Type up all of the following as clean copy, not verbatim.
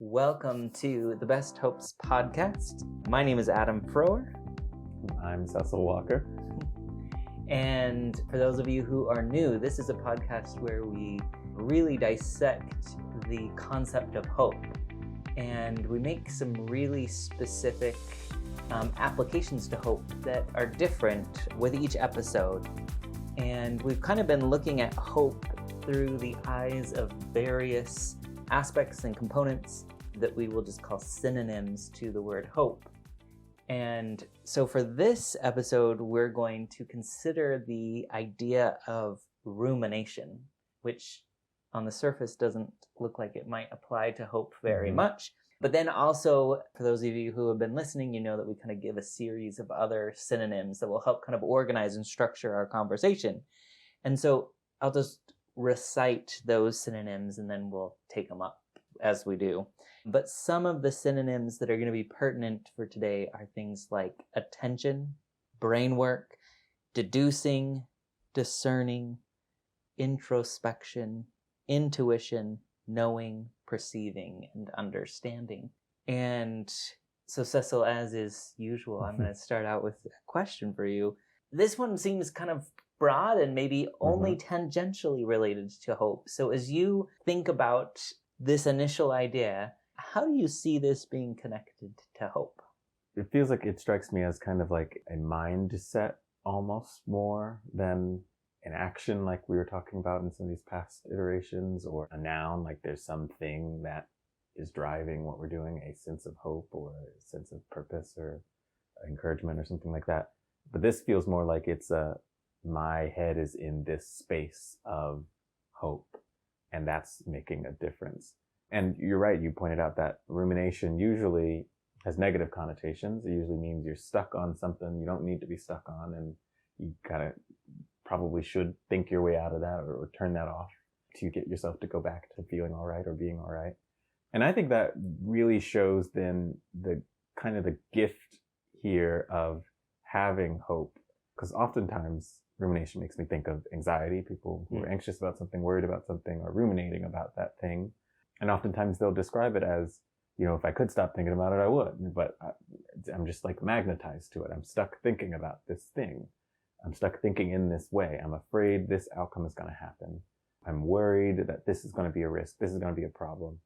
Welcome to the Best Hopes podcast. My name is Adam Froer. I'm Cecil Walker. And for those of you who are new, this is a podcast where we really dissect the concept of hope. And we make some really specific applications to hope that are different with each episode. And we've kind of been looking at hope through the eyes of various aspects and components that we will just call synonyms to the word hope. And so for this episode, we're going to consider the idea of rumination, which on the surface doesn't look like it might apply to hope very much. But then also, for those of you who have been listening, you know that we kind of give a series of other synonyms that will help kind of organize and structure our conversation. And so I'll just recite those synonyms and then we'll take them up as we do. But some of the synonyms that are going to be pertinent for today are things like attention, brain work, deducing, discerning, introspection, intuition, knowing, perceiving, and understanding. And so, Cecil, as is usual, I'm going to start out with a question for you. This one seems kind of broad and maybe only tangentially related to hope. So as you think about this initial idea, how do you see this being connected to hope? It feels like it strikes me as kind of like a mindset almost more than an action like we were talking about in some of these past iterations, or a noun, like there's something that is driving what we're doing, a sense of hope or a sense of purpose or encouragement or something like that. But this feels more like it's my head is in this space of hope, and that's making a difference. And you're right, you pointed out that rumination usually has negative connotations. It usually means you're stuck on something you don't need to be stuck on, and you kind of probably should think your way out of that or turn that off to get yourself to go back to feeling all right or being all right. And I think that really shows then the kind of the gift here of having hope, because oftentimes rumination makes me think of anxiety, people who are anxious about something, worried about something, or ruminating about that thing. And oftentimes they'll describe it as, you know, if I could stop thinking about it, I would, but I'm just like magnetized to it. I'm stuck thinking about this thing. I'm stuck thinking in this way. I'm afraid this outcome is going to happen. I'm worried that this is going to be a risk. This is going to be a problem.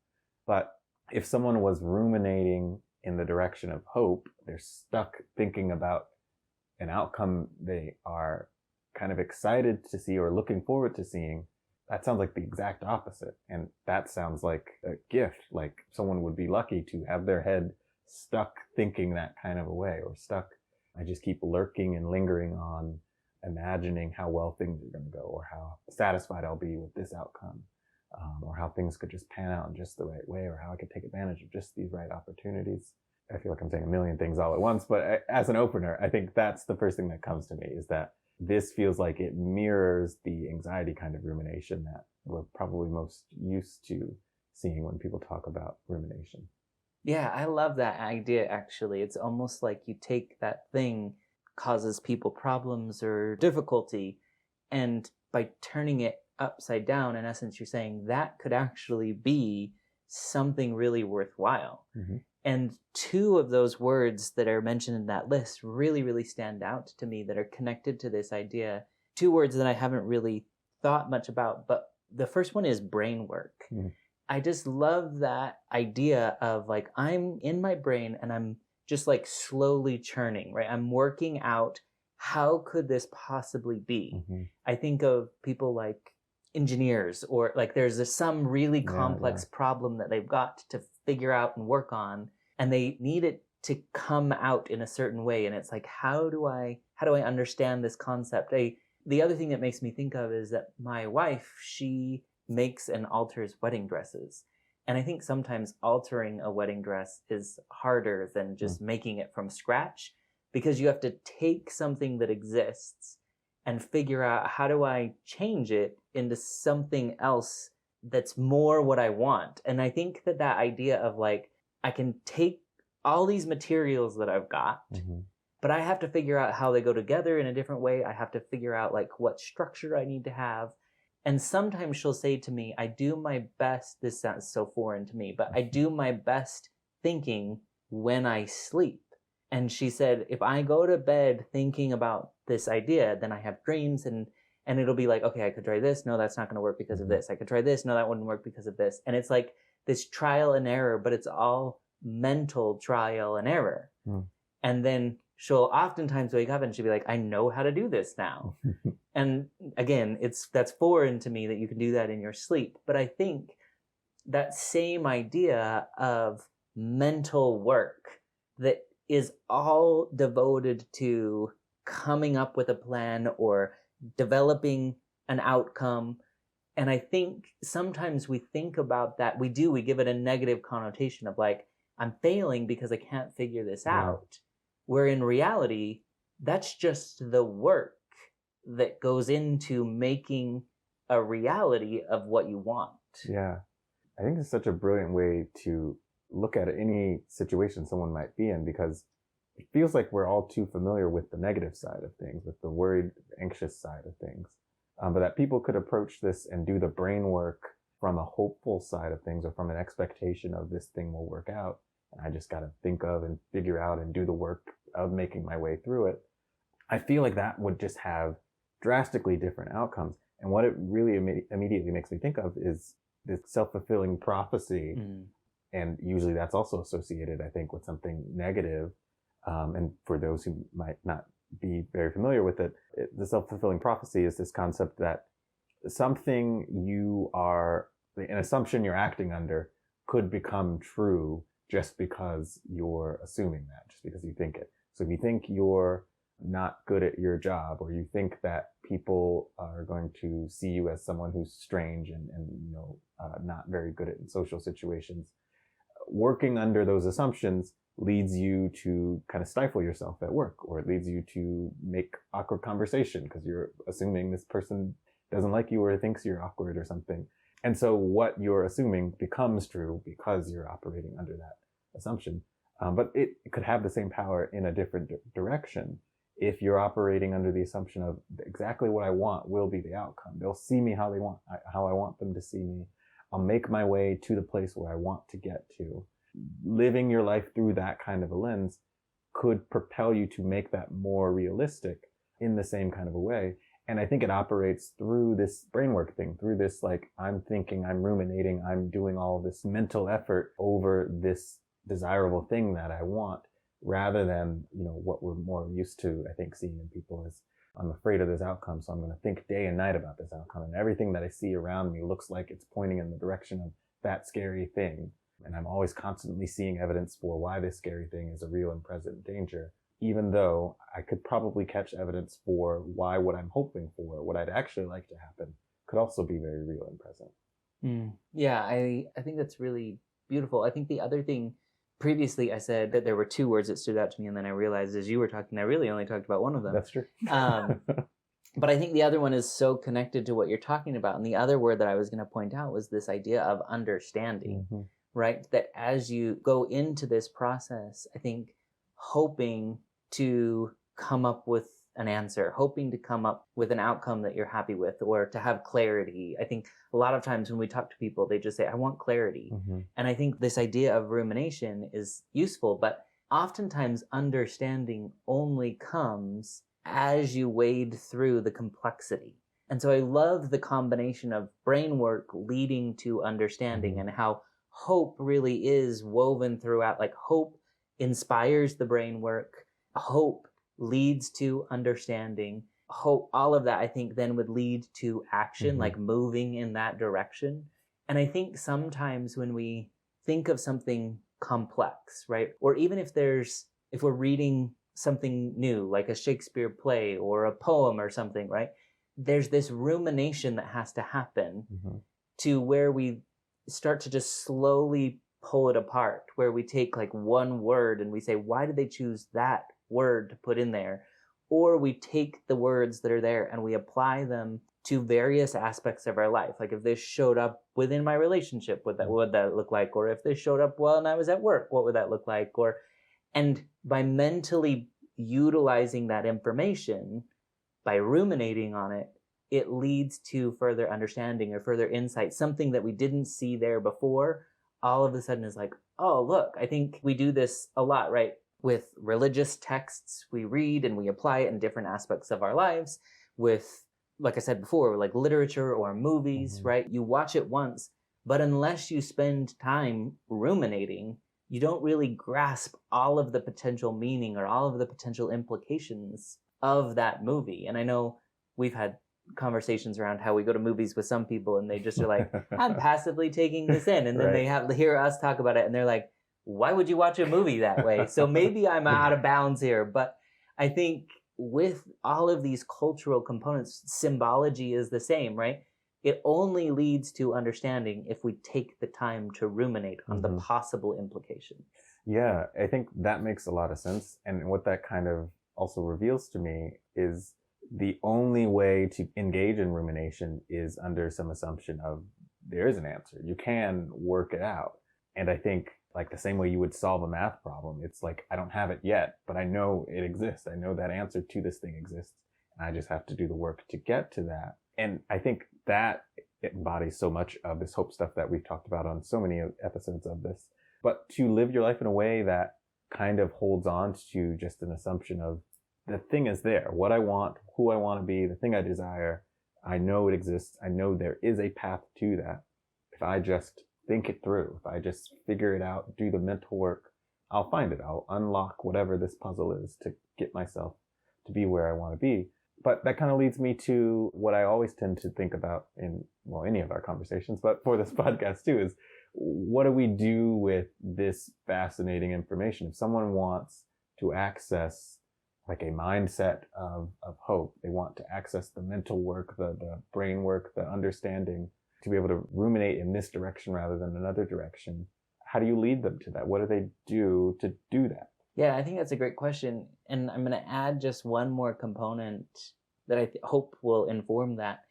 But if someone was ruminating in the direction of hope, they're stuck thinking about an outcome they are kind of excited to see or looking forward to seeing. That sounds like the exact opposite. And that sounds like a gift, like someone would be lucky to have their head stuck thinking that kind of a way, or stuck. I just keep lurking and lingering on imagining how well things are going to go, or how satisfied I'll be with this outcome, or how things could just pan out in just the right way, or how I could take advantage of just these right opportunities. I feel like I'm saying a million things all at once, but as an opener, I think that's the first thing that comes to me, is that this feels like it mirrors the anxiety kind of rumination that we're probably most used to seeing when people talk about rumination. Yeah, I love that idea, actually. It's almost like you take that thing causes people problems or difficulty, and by turning it upside down, in essence, you're saying that could actually be something really worthwhile. And two of those words that are mentioned in that list really, really stand out to me that are connected to this idea. Two words that I haven't really thought much about, but the first one is brain work. I just love that idea of like, I'm in my brain and I'm just like slowly churning, right? I'm working out, how could this possibly be? I think of people like engineers, or like there's some really complex problem that they've got to figure out and work on, and they need it to come out in a certain way. And it's like, how do I understand this concept? The other thing that makes me think of is that my wife, she makes and alters wedding dresses. And I think sometimes altering a wedding dress is harder than just making it from scratch, because you have to take something that exists and figure out, how do I change it into something else that's more what I want? And I think that idea of like, I can take all these materials that I've got, but I have to figure out how they go together in a different way. I have to figure out like what structure I need to have. And sometimes she'll say to me, I do my best, this sounds so foreign to me, but I do my best thinking when I sleep. And she said, if I go to bed thinking about this idea, then I have dreams and it'll be like, okay, I could try this. No, that's not going to work because of this. I could try this. No, that wouldn't work because of this. And it's like this trial and error, but it's all mental trial and error. And then she'll oftentimes wake up and she'll be like, I know how to do this now. And again, that's foreign to me that you can do that in your sleep. But I think that same idea of mental work that is all devoted to coming up with a plan or developing an outcome. And I think sometimes we think about that. We give it a negative connotation of like, I'm failing because I can't figure this out. Where in reality, that's just the work that goes into making a reality of what you want. Yeah. I think it's such a brilliant way to look at any situation someone might be in, because it feels like we're all too familiar with the negative side of things, with the worried, anxious side of things. But that people could approach this and do the brain work from a hopeful side of things, or from an expectation of this thing will work out. And I just got to think of and figure out and do the work of making my way through it. I feel like that would just have drastically different outcomes. And what it really immediately makes me think of is this self-fulfilling prophecy. And usually that's also associated, I think, with something negative. And for those who might not be very familiar with it, the self-fulfilling prophecy is this concept that something an assumption you're acting under could become true just because you're assuming that, just because you think it. So if you think you're not good at your job, or you think that people are going to see you as someone who's strange and not very good at social situations, working under those assumptions leads you to kind of stifle yourself at work, or it leads you to make awkward conversation because you're assuming this person doesn't like you or thinks you're awkward or something. And so what you're assuming becomes true because you're operating under that assumption. But it could have the same power in a different direction. If you're operating under the assumption of exactly what I want will be the outcome. They'll see me how I want them to see me. I'll make my way to the place where I want to get to. Living your life through that kind of a lens could propel you to make that more realistic in the same kind of a way. And I think it operates through this brainwork thing, through this, like, I'm thinking, I'm ruminating, I'm doing all this mental effort over this desirable thing that I want, rather than, what we're more used to, I think, seeing in people is, I'm afraid of this outcome, so I'm going to think day and night about this outcome. And everything that I see around me looks like it's pointing in the direction of that scary thing. And I'm always constantly seeing evidence for why this scary thing is a real and present danger, even though I could probably catch evidence for why what I'm hoping for, what I'd actually like to happen, could also be very real and present. Yeah, I think that's really beautiful. I think the other thing, previously I said that there were two words that stood out to me, and then I realized as you were talking, I really only talked about one of them. That's true. But I think the other one is so connected to what you're talking about. And the other word that I was going to point out was this idea of understanding, right? That as you go into this process, I think hoping to come up with an answer, hoping to come up with an outcome that you're happy with, or to have clarity. I think a lot of times when we talk to people, they just say, I want clarity. And I think this idea of rumination is useful, but oftentimes understanding only comes as you wade through the complexity. And so I love the combination of brain work leading to understanding, and how hope really is woven throughout. Like, hope inspires the brain work. Hope leads to understanding. Hope, all of that, I think, then would lead to action, like moving in that direction. And I think sometimes when we think of something complex, right? Or even if we're reading something new, like a Shakespeare play or a poem or something, right? There's this rumination that has to happen to where we start to just slowly pull it apart, where we take like one word and we say, why did they choose that word to put in there? Or we take the words that are there and we apply them to various aspects of our life. Like, if this showed up within my relationship, what would that look like? Or if this showed up while I was at work, what would that look like? And by mentally utilizing that information, by ruminating on it, it leads to further understanding or further insight, something that we didn't see there before, all of a sudden is like, oh, look, I think we do this a lot, right? With religious texts, we read and we apply it in different aspects of our lives. With, like I said before, like literature or movies, right? You watch it once, but unless you spend time ruminating, you don't really grasp all of the potential meaning or all of the potential implications of that movie. And I know we've had conversations around how we go to movies with some people and they just are like, I'm passively taking this in. And then Right. they have to hear us talk about it and they're like, why would you watch a movie that way? So maybe I'm out of bounds here. But I think with all of these cultural components, symbology is the same, right? It only leads to understanding if we take the time to ruminate on the possible implications. Yeah, I think that makes a lot of sense. And what that kind of also reveals to me is the only way to engage in rumination is under some assumption of there is an answer. You can work it out. And I think like the same way you would solve a math problem, it's like, I don't have it yet, but I know it exists. I know that answer to this thing exists. And I just have to do the work to get to that. And I think that embodies so much of this hope stuff that we've talked about on so many episodes of this. But to live your life in a way that kind of holds on to just an assumption of the thing is there, what I want, who I want to be, the thing I desire, I know it exists. I know there is a path to that. If I just think it through, if I just figure it out, do the mental work, I'll find it. I'll unlock whatever this puzzle is to get myself to be where I want to be. But that kind of leads me to what I always tend to think about in, well, any of our conversations, but for this podcast too, is what do we do with this fascinating information? If someone wants to access like a mindset of hope, they want to access the mental work, the brain work, the understanding, to be able to ruminate in this direction rather than another direction, how do you lead them to that? What do they do to do that? Yeah, I think that's a great question. And I'm going to add just one more component that I hope will inform that.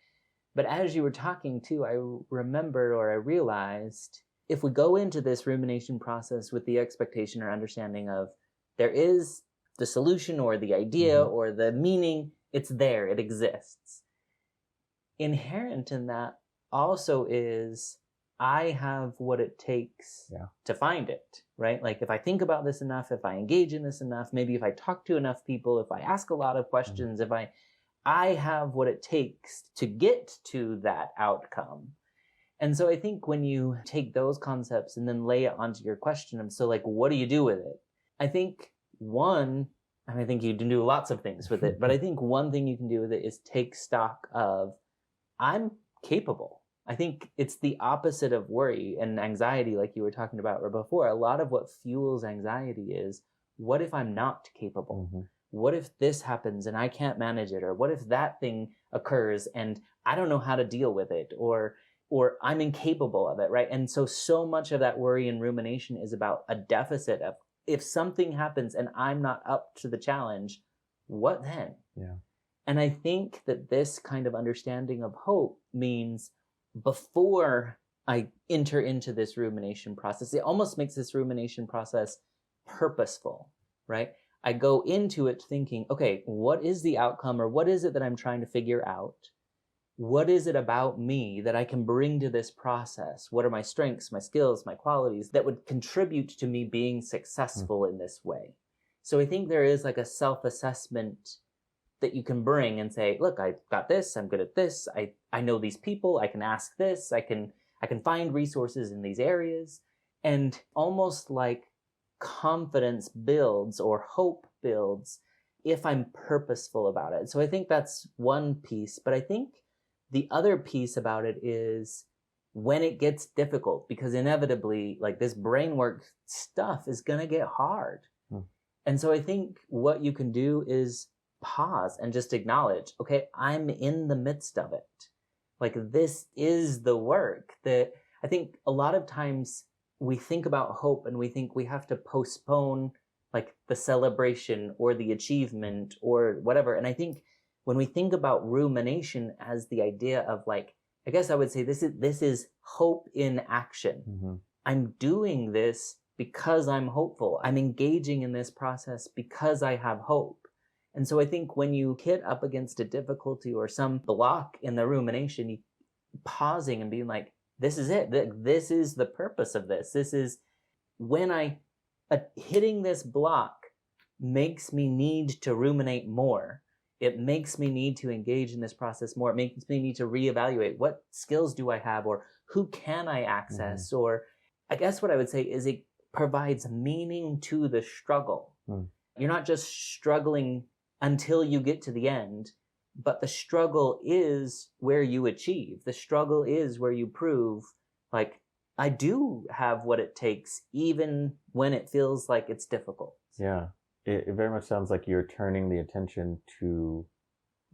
But as you were talking too, I remembered or I realized if we go into this rumination process with the expectation or understanding of there is the solution or the idea or the meaning, it's there, it exists. Inherent in that also is I have what it takes to find it, right? Like if I think about this enough, if I engage in this enough, maybe if I talk to enough people, if I ask a lot of questions, if I have what it takes to get to that outcome. And so I think when you take those concepts and then lay it onto your question of, so like, what do you do with it? I think I think you can do lots of things with it, but I think one thing you can do with it is take stock of, I'm capable. I think it's the opposite of worry and anxiety, like you were talking about before. A lot of what fuels anxiety is, what if I'm not capable? What if this happens and I can't manage it? Or what if that thing occurs and I don't know how to deal with it? Or I'm incapable of it, right? And so much of that worry and rumination is about a deficit of, if something happens and I'm not up to the challenge, what then? Yeah. And I think that this kind of understanding of hope means before I enter into this rumination process, it almost makes this rumination process purposeful, right? I go into it thinking, okay, what is the outcome or what is it that I'm trying to figure out? What is it about me that I can bring to this process? What are my strengths, my skills, my qualities that would contribute to me being successful in this way? So I think there is like a self-assessment that you can bring and say, look, I got this, I'm good at this, I know these people, I can ask this, I can find resources in these areas. And almost like confidence builds or hope builds if I'm purposeful about it. So I think that's one piece, but I think the other piece about it is when it gets difficult, because inevitably like this brain work stuff is going to get hard. And so I think what you can do is pause and just acknowledge, okay, I'm in the midst of it. Like this is the work that I think a lot of times we think about hope and we think we have to postpone like the celebration or the achievement or whatever. And I think when we think about rumination as the idea of like, I guess I would say this is hope in action. I'm doing this because I'm hopeful. I'm engaging in this process because I have hope. And so I think when you hit up against a difficulty or some block in the rumination, you pausing and being like, this is it. This is the purpose of this. This is when hitting this block makes me need to ruminate more. It makes me need to engage in this process more. It makes me need to reevaluate what skills do I have, or who can I access? Mm-hmm. Or I guess what I would say is it provides meaning to the struggle. Mm. You're not just struggling until you get to the end, but the struggle is where you achieve. The struggle is where you prove, like, I do have what it takes, even when it feels like it's difficult. Yeah. It very much sounds like you're turning the attention to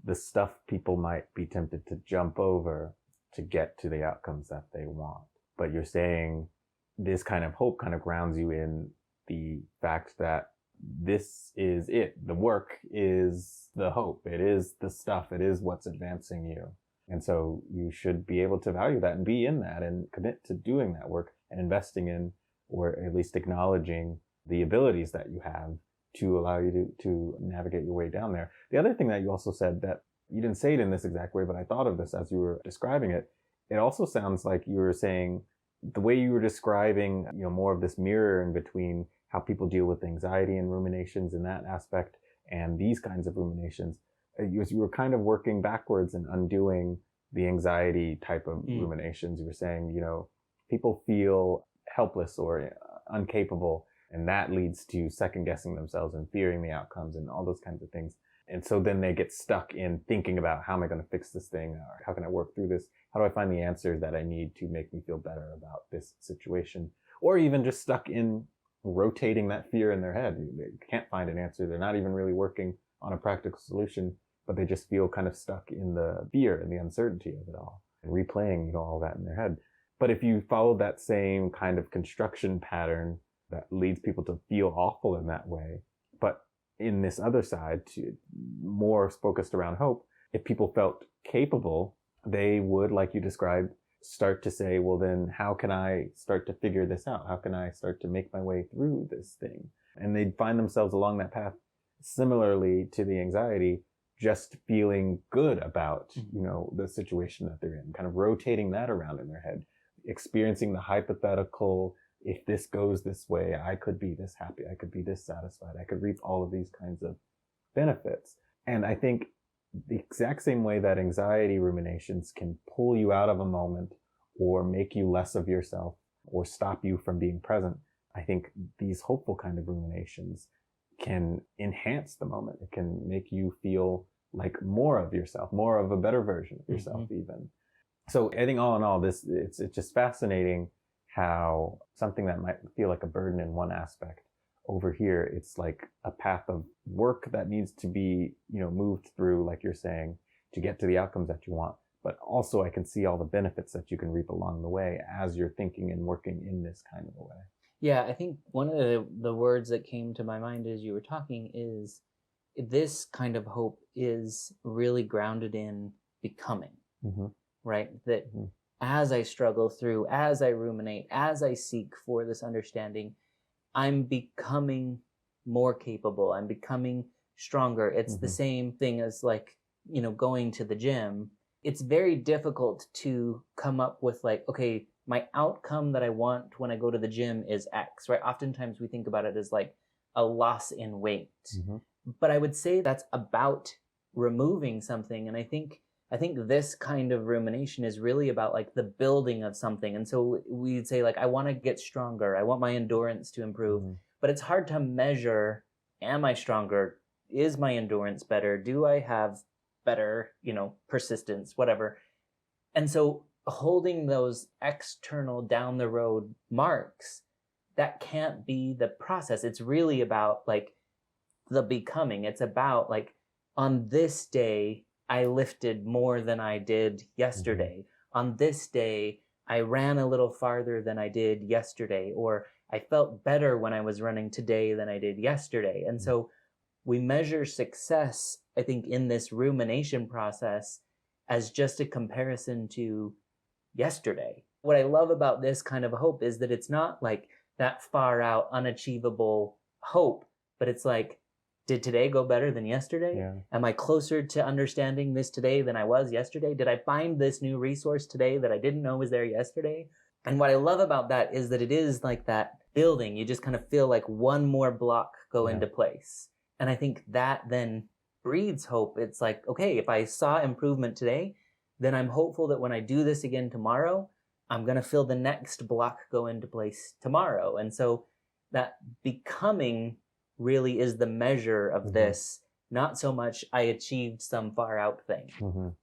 the stuff people might be tempted to jump over to get to the outcomes that they want. But you're saying this kind of hope kind of grounds you in the fact that this is it. The work is the hope. It is the stuff. It is what's advancing you. And so you should be able to value that and be in that and commit to doing that work and investing in, or at least acknowledging the abilities that you have to allow you to navigate your way down there. The other thing that you also said, that you didn't say it in this exact way, but I thought of this as you were describing it. It also sounds like you were saying the way you were describing, more of this mirror in between how people deal with anxiety and ruminations in that aspect and these kinds of ruminations. You were kind of working backwards and undoing the anxiety type of ruminations. You were saying, people feel helpless or incapable, and that leads to second guessing themselves and fearing the outcomes and all those kinds of things. And so then they get stuck in thinking about, how am I going to fix this thing? Or how can I work through this? How do I find the answers that I need to make me feel better about this situation? Or even just stuck in rotating that fear in their head. They can't find an answer. They're not even really working on a practical solution, but they just feel kind of stuck in the fear and the uncertainty of it all, and replaying, all that in their head. But if you follow that same kind of construction pattern that leads people to feel awful in that way, but in this other side, to more focused around hope, if people felt capable, they would, like you described, start to say, well, then how can I start to figure this out? How can I start to make my way through this thing? And they'd find themselves along that path, similarly to the anxiety, just feeling good about, the situation that they're in, kind of rotating that around in their head, experiencing the hypothetical, if this goes this way, I could be this happy, I could be this satisfied, I could reap all of these kinds of benefits. And I think the exact same way that anxiety ruminations can pull you out of a moment or make you less of yourself or stop you from being present, I think these hopeful kind of ruminations can enhance the moment. It can make you feel like more of yourself, more of a better version of yourself even. So I think all in all, it's just fascinating how something that might feel like a burden in one aspect, over here, it's like a path of work that needs to be, moved through, like you're saying, to get to the outcomes that you want. But also I can see all the benefits that you can reap along the way as you're thinking and working in this kind of a way. Yeah, I think one of the words that came to my mind as you were talking is this kind of hope is really grounded in becoming, right? That as I struggle through, as I ruminate, as I seek for this understanding, I'm becoming more capable. I'm becoming stronger. It's the same thing as going to the gym. It's very difficult to come up with okay, my outcome that I want when I go to the gym is X, right? Oftentimes we think about it as a loss in weight. But I would say that's about removing something. And I think this kind of rumination is really about the building of something. And so we'd say I want to get stronger. I want my endurance to improve. But it's hard to measure, am I stronger? Is my endurance better? Do I have better, persistence, whatever. And so holding those external down the road marks, that can't be the process. It's really about the becoming. It's about on this day, I lifted more than I did yesterday. On this day, I ran a little farther than I did yesterday, or I felt better when I was running today than I did yesterday. And so we measure success, I think, in this rumination process as just a comparison to yesterday. What I love about this kind of hope is that it's not that far out, unachievable hope, but it's Did today go better than yesterday? Yeah. Am I closer to understanding this today than I was yesterday? Did I find this new resource today that I didn't know was there yesterday? And what I love about that is that it is like that building. You just kind of feel like one more block go into place. And I think that then breeds hope. It's like, okay, if I saw improvement today, then I'm hopeful that when I do this again tomorrow, I'm going to feel the next block go into place tomorrow. And so that becoming really is the measure of this, not so much I achieved some far out thing.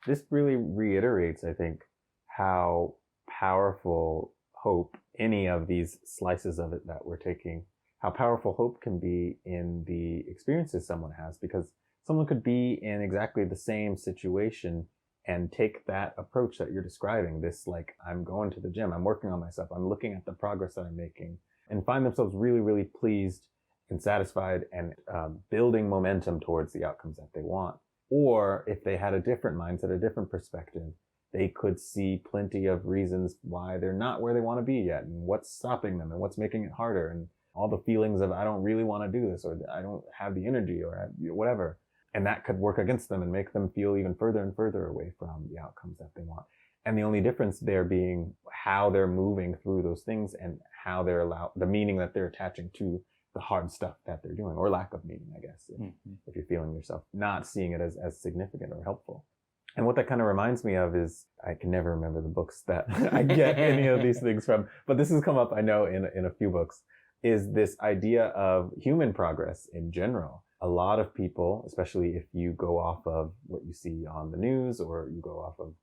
This really reiterates, I think, how powerful hope, any of these slices of it that we're taking, how powerful hope can be in the experiences someone has, because someone could be in exactly the same situation and take that approach that you're describing, this like, I'm going to the gym, I'm working on myself, I'm looking at the progress that I'm making, and find themselves really, really pleased and satisfied and building momentum towards the outcomes that they want. Or if they had a different mindset, a different perspective, they could see plenty of reasons why they're not where they want to be yet, and what's stopping them and what's making it harder, and all the feelings of I don't really want to do this, or I don't have the energy, or whatever. And that could work against them and make them feel even further and further away from the outcomes that they want. And the only difference there being how they're moving through those things and how they're the meaning that they're attaching to the hard stuff that they're doing, or lack of meaning, I guess, if you're feeling yourself not seeing it as significant or helpful. And what that kind of reminds me of is, I can never remember the books that I get any of these things from, but this has come up, I know, in a few books, is this idea of human progress in general. A lot of people, especially if you go off of what you see on the news, or you go off of,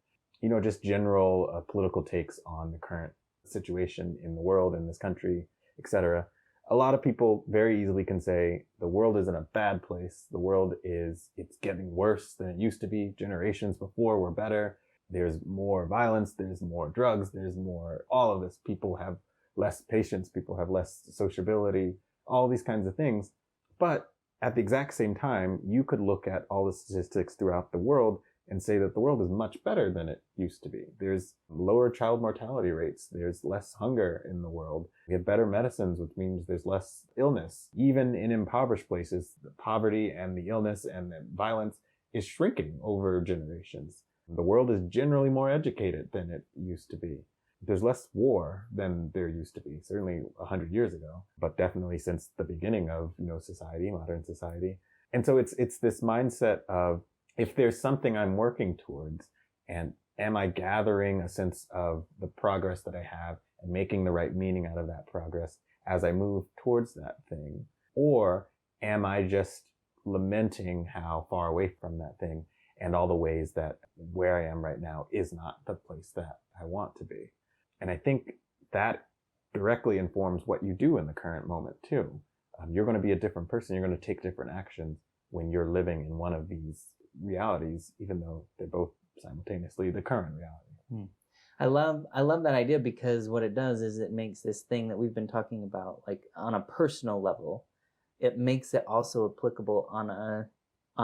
just general political takes on the current situation in the world, in this country, etc. A lot of people very easily can say the world is in a bad place. The world it's getting worse than it used to be. Generations before were better. There's more violence. There's more drugs. There's more, all of this. People have less patience. People have less sociability, all these kinds of things. But at the exact same time, you could look at all the statistics throughout the world and say that the world is much better than it used to be. There's lower child mortality rates. There's less hunger in the world. We have better medicines, which means there's less illness. Even in impoverished places, the poverty and the illness and the violence is shrinking over generations. The world is generally more educated than it used to be. There's less war than there used to be, certainly 100 years ago, but definitely since the beginning of, society, modern society. And so it's this mindset of, if there's something I'm working towards, and am I gathering a sense of the progress that I have and making the right meaning out of that progress as I move towards that thing? Or am I just lamenting how far away from that thing and all the ways that where I am right now is not the place that I want to be? And I think that directly informs what you do in the current moment too. You're going to be a different person. You're going to take different actions when you're living in one of these realities, even though they're both simultaneously the current reality. I love that idea, because what it does is it makes this thing that we've been talking about, like on a personal level, it makes it also applicable on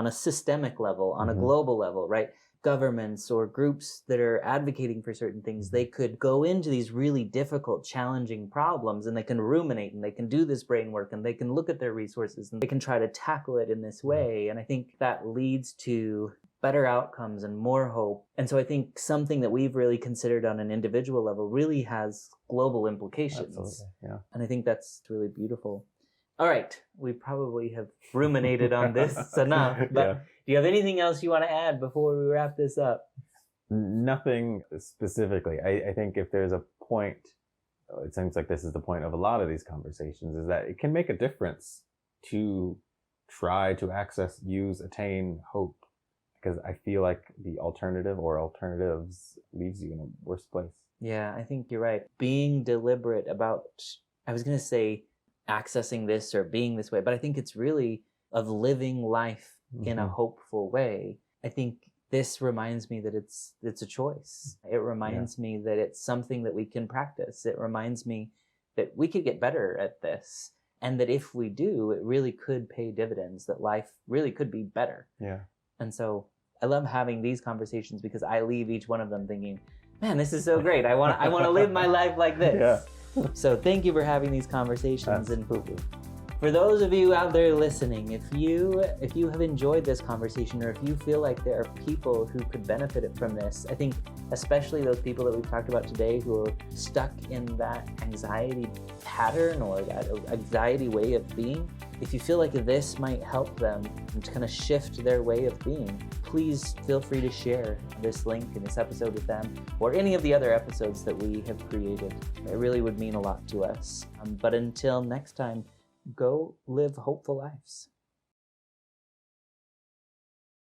a systemic level, on a global level, right? Governments or groups that are advocating for certain things, they could go into these really difficult, challenging problems, and they can ruminate, and they can do this brain work, and they can look at their resources, and they can try to tackle it in this way. And I think that leads to better outcomes and more hope. And so I think something that we've really considered on an individual level really has global implications. Absolutely, yeah. And I think that's really beautiful. All right, we probably have ruminated on this enough, but do you have anything else you want to add before we wrap this up? Nothing specifically. I think if there's a point, it seems like this is the point of a lot of these conversations, is that it can make a difference to try to access, use, attain hope, because I feel like the alternative or alternatives leaves you in a worse place. Yeah, I think you're right. Being deliberate about, I was going to say accessing this or being this way, but I think it's really of living life in a hopeful way. I think this reminds me that it's a choice. It reminds me that it's something that we can practice. It reminds me that we could get better at this, and that if we do, it really could pay dividends, that life really could be better. Yeah. And so I love having these conversations, because I leave each one of them thinking, man, this is so great. I want to live my life like this. Yeah. So thank you for having these conversations. Absolutely. For those of you out there listening, if you have enjoyed this conversation, or if you feel like there are people who could benefit from this, I think especially those people that we've talked about today who are stuck in that anxiety pattern or that anxiety way of being, if you feel like this might help them to kind of shift their way of being, please feel free to share this link in this episode with them, or any of the other episodes that we have created. It really would mean a lot to us. But until next time, go live hopeful lives.